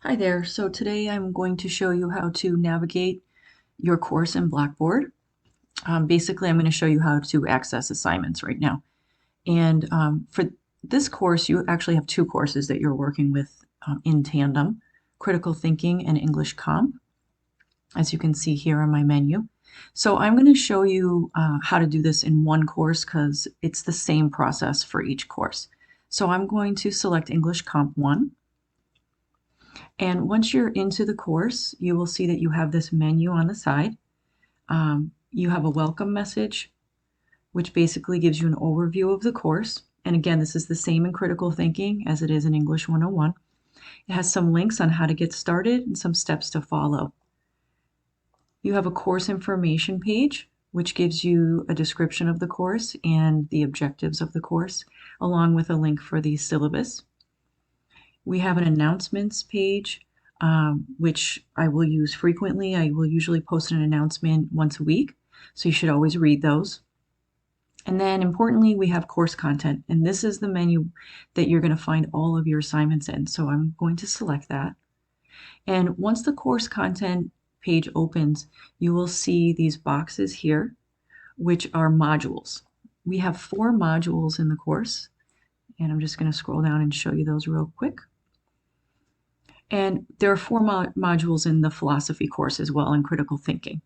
Hi there. So today I'm going to show you how to navigate your course in Blackboard. Basically, I'm going to show you how to access assignments right now. And for this course, you actually have two courses that you're working with in tandem, Critical Thinking and English Comp, as you can see here on my menu. So I'm going to show you how to do this in one course because it's the same process for each course. So I'm going to select English Comp 1. And once you're into the course, you will see that you have this menu on the side. You have a welcome message, which basically gives you an overview of the course. And again, this is the same in critical thinking as it is in English 101. It has some links on how to get started and some steps to follow. You have a course information page, which gives you a description of the course and the objectives of the course, along with a link for the syllabus. We have an announcements page, which I will use frequently. I will usually post an announcement once a week, so you should always read those. And then importantly, we have course content, and this is the menu that you're going to find all of your assignments in. So I'm going to select that. And once the course content page opens, you will see these boxes here, which are modules. We have 4 modules in the course, and I'm just going to scroll down and show you those real quick. And there are 4 modules in the philosophy course as well in critical thinking.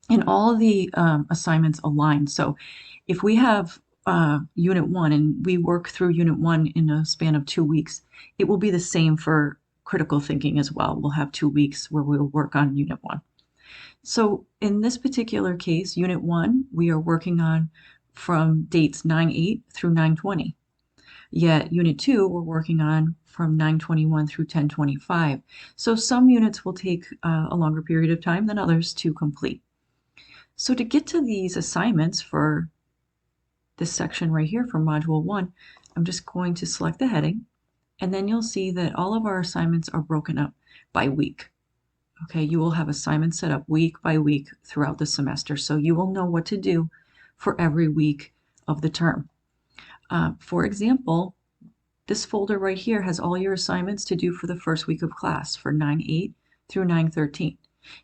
And all of the assignments align. So if we have Unit 1 and we work through Unit 1 in a span of 2 weeks, it will be the same for critical thinking as well. We'll have 2 weeks where we'll work on Unit 1. So in this particular case, Unit 1, we are working on from dates 9/8 through 9/20. Yet Unit 2, we're working on from 9/21 through 10/25. So some units will take a longer period of time than others to complete. So to get to these assignments for this section right here for Module 1, I'm just going to select the heading, and then you'll see that all of our assignments are broken up by week. Okay, you will have assignments set up week by week throughout the semester, so you will know what to do for every week of the term. For example, this folder right here has all your assignments to do for the first week of class for 9/8 through 9/13.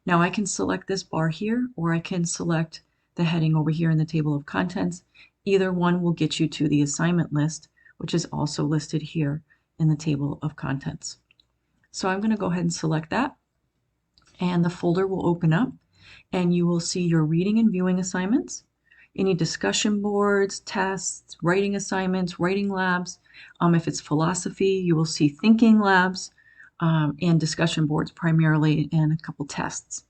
Now I can select this bar here, or I can select the heading over here in the table of contents. Either one will get you to the assignment list, which is also listed here in the table of contents. So I'm going to go ahead and select that, and the folder will open up, and you will see your reading and viewing assignments, any discussion boards, tests, writing assignments, writing labs. If it's philosophy, you will see thinking labs and discussion boards primarily, and a couple tests.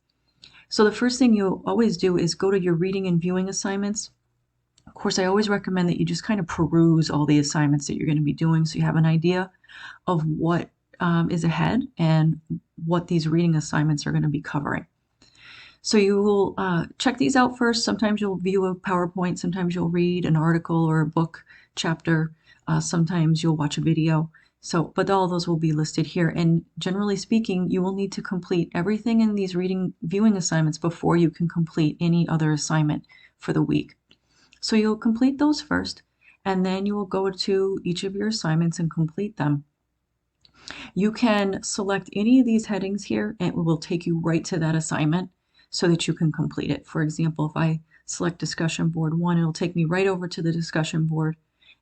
So the first thing you'll always do is go to your reading and viewing assignments. Of course, I always recommend that you just kind of peruse all the assignments that you're going to be doing so you have an idea of what is ahead and what these reading assignments are going to be covering. So you will check these out first. Sometimes you'll view a PowerPoint, sometimes you'll read an article or a book chapter, sometimes you'll watch a video. So, but all those will be listed here. And generally speaking, you will need to complete everything in these reading viewing assignments before you can complete any other assignment for the week. So you'll complete those first, and then you will go to each of your assignments and complete them. You can select any of these headings here, and it will take you right to that assignment so that you can complete it. For example, if I select discussion board 1, it'll take me right over to the discussion board,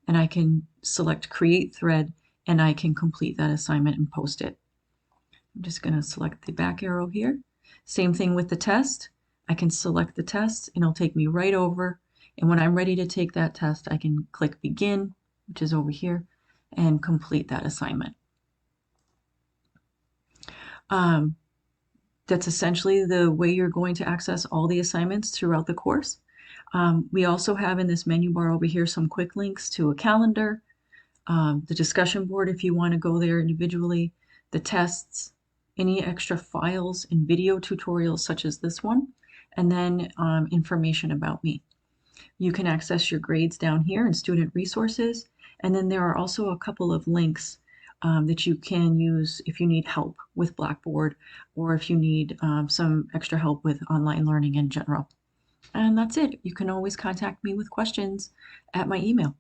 and I can select create thread, and I can complete that assignment and post it. I'm just going to select the back arrow here. Same thing with the test. I can select the test, and it'll take me right over, and when I'm ready to take that test, I can click begin, which is over here, and complete that assignment. That's essentially the way you're going to access all the assignments throughout the course. We also have in this menu bar over here some quick links to a calendar, the discussion board if you want to go there individually, the tests, any extra files and video tutorials such as this one, and then information about me. You can access your grades down here in student resources, and then there are also a couple of links that you can use if you need help with Blackboard or if you need some extra help with online learning in general. And that's it. You can always contact me with questions at my email.